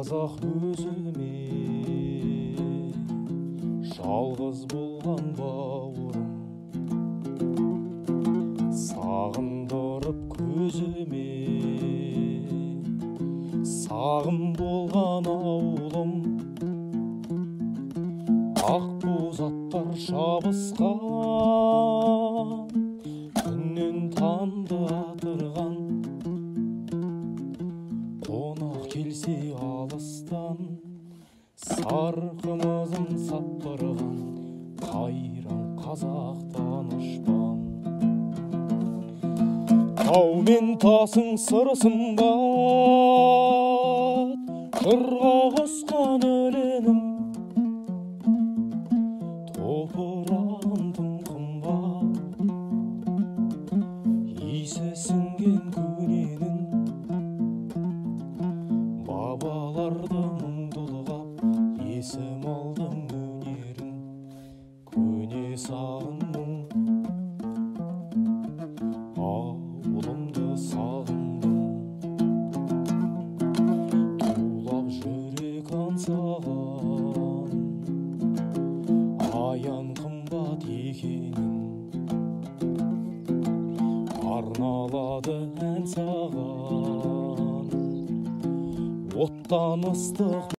қазақ өзіме жалғыз болған бауырым, сағындырып көзіме сағым болған ауылым. Ақбоз аттар шабысқан, күннен таңды атырған, қонақ келсе алыстан, сарқымызын сапырған, қайран қазақтан ұшпан. Тау мен тасың сырысын бат, жырға қосқан өлеңім, топырағым тым қымбат, иісі сіңген көненің, бабаларды мұңдылғап есім алдым өнерін, көне сағын мұң ауылымды сағындым. Тулап жүрек аңсаған, аян қымбат екенін, арналады ән саған, оттан ыстық